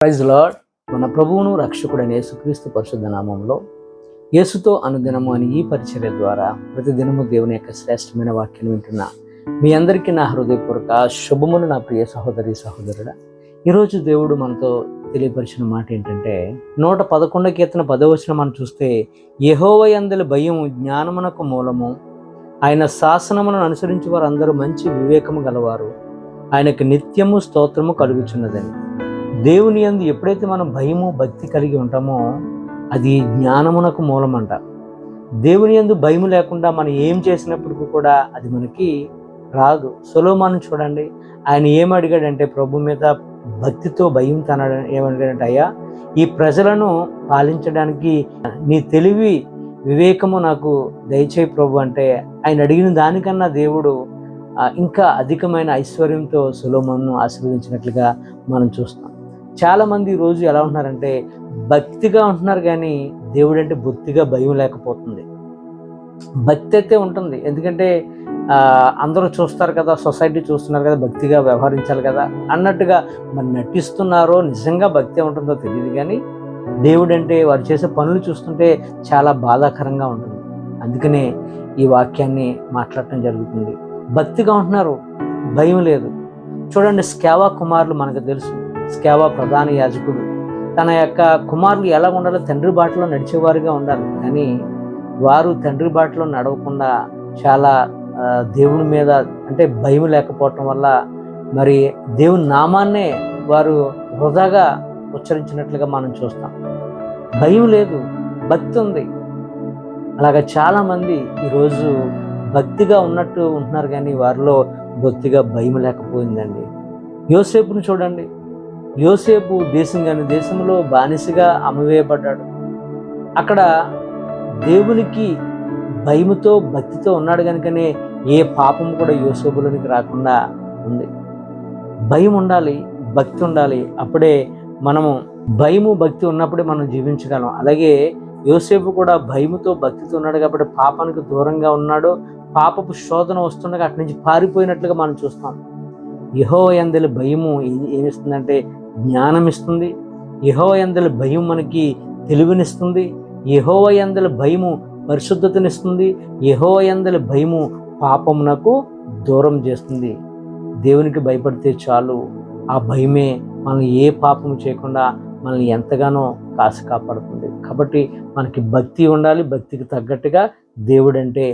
Praise lord. మన ప్రభువును రక్షకుడైన యేసుక్రీస్తు పరిశుద్ధ నామంలో యేసుతో అనుదినము అని ఈ పరిచర్య ద్వారా ప్రతిదినము దేవుని యొక్క శ్రేష్టమైన వాక్యాన్ని వింటున్నా మీ అందరికీ నా హృదయపూర్వక శుభములు. నా ప్రియ సహోదరి సహోదరుడా, ఈరోజు దేవుడు మనతో తెలియపరిచిన మాట ఏంటంటే 111 కీర్తన 10వ వచనం మనం చూస్తే, యెహోవా యందలి భయం జ్ఞానమునకు మూలము, ఆయన శాసనములను అనుసరించి వారు అందరూ మంచి వివేకము గలవారు, ఆయనకు నిత్యము స్తోత్రము కలుగుచున్నదని. దేవుని యందు ఎప్పుడైతే మనం భయము భక్తి కలిగి ఉంటామో అది జ్ఞానమునకు మూలమంట. దేవుని యందు భయము లేకుండా మనం ఏం చేసినప్పటికీ కూడా అది మనకి రాదు. సొలొమోను చూడండి, ఆయన ఏమడిగాడంటే ప్రభు మీద భక్తితో భయం తనడు ఏమడిగాడంటే, అయ్యా ఈ ప్రజలను పాలించడానికి నీ తెలివి వివేకము నాకు దయచేయి ప్రభు అంటే, ఆయన అడిగిన దానికన్నా దేవుడు ఇంకా అధికమైన ఐశ్వర్యంతో సొలొమోనును ఆశీర్వదించినట్లుగా మనం చూస్తాం. చాలామంది ఈరోజు ఎలా ఉంటున్నారంటే భక్తిగా ఉంటున్నారు కానీ దేవుడు అంటే బొత్తిగా భయం లేకపోతుంది. భక్తి అయితే ఉంటుంది, ఎందుకంటే అందరూ చూస్తారు కదా, సొసైటీ చూస్తున్నారు కదా, భక్తిగా వ్యవహరించాలి కదా అన్నట్టుగా మరి నటిస్తున్నారో నిజంగా భక్తి ఉంటుందో తెలియదు. కానీ దేవుడు అంటే వారు చేసే పనులు చూస్తుంటే చాలా బాధాకరంగా ఉంటుంది. అందుకనే ఈ వాక్యాన్ని మాట్లాడటం జరుగుతుంది. భక్తిగా ఉంటున్నారు, భయం లేదు. చూడండి, స్కేవా కుమారులు మనకు తెలుసు. స్కేవా ప్రధాన యాజకుడు తన యొక్క కుమారులు ఎలా ఉండాలో తండ్రి బాటలో నడిచేవారుగా ఉండాలి. కానీ వారు తండ్రి బాటలో నడవకుండా చాలా దేవుని మీద అంటే భయం లేకపోవటం వల్ల మరి దేవుని నామాన్నే వారు వృధాగా ఉచ్చరించినట్లుగా మనం చూస్తాం. భయం లేదు, భక్తి ఉంది. అలాగా చాలామంది ఈరోజు భక్తిగా ఉన్నట్టు ఉంటున్నారు కానీ వారిలో బొత్తిగా భయం లేకపోయిందండి. యోసేపును చూడండి, యోసేపు దేశంలో బానిసగా అమ్మవేయబడ్డాడు. అక్కడ దేవునికి భయముతో భక్తితో ఉన్నాడు కనుకనే ఏ పాపం కూడా యోసేపులోనికి రాకుండా ఉంది. భయం ఉండాలి, భక్తి ఉండాలి. అప్పుడే మనము భయము భక్తి ఉన్నప్పుడే మనం జీవించగలం. అలాగే యోసేపు కూడా భయముతో భక్తితో ఉన్నాడు కాబట్టి పాపానికి దూరంగా ఉన్నాడు. పాపపు శోధన వస్తుండగా అక్కడి నుంచి పారిపోయినట్లుగా మనం చూస్తాం. యెహోవా యందలి భయము ఏమిస్తుందంటే జ్ఞానం ఇస్తుంది. యెహోవా యందలి భయం మనకి తెలివినిస్తుంది. యెహోవా యందలి భయము పరిశుద్ధతనిస్తుంది. యెహోవా యందలి భయము పాపమునకు దూరం చేస్తుంది. దేవునికి భయపడితే చాలు, ఆ భయమే మనం ఏ పాపము చేయకుండా మనల్ని ఎంతగానో కాసి కాపాడుతుంది. కాబట్టి మనకి భక్తి ఉండాలి, భక్తికి తగ్గట్టుగా దేవుడంటే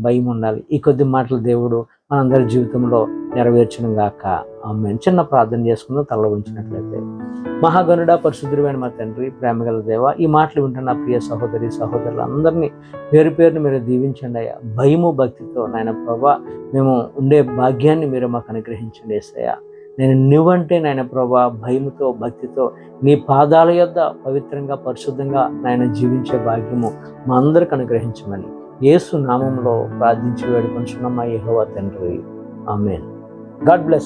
భయం ఉండాలి. ఈ కొద్ది మాటలు దేవుడు మనందరి జీవితంలో నెరవేర్చడం గాక ఆమేన్. చిన్న ప్రార్థన చేసుకుందాం తల ఉంచినట్లయితే. మహాగణుడా, పరిశుద్ధుడైన మా తండ్రి, ప్రేమగల దేవ, ఈ మాటలు వింటున్న ప్రియ సహోదరి సహోదరులందరినీ పేరు పేరుని మీరు దీవించండి అయ్యా. భయము భక్తితో నాయన ప్రభా మేము ఉండే భాగ్యాన్ని మీరు మాకు అనుగ్రహించండి యేసయ్యా. నేను నువ్వంటే నాయన ప్రభా భయముతో భక్తితో నీ పాదాల యొద్ద పవిత్రంగా పరిశుద్ధంగా నాయన జీవించే భాగ్యము మా అందరికి అనుగ్రహించమని యేసు నామంలో ప్రార్థించి వేడుకొంచున్నాం మా యెహోవా తండ్రి. ఆమేన్. God bless.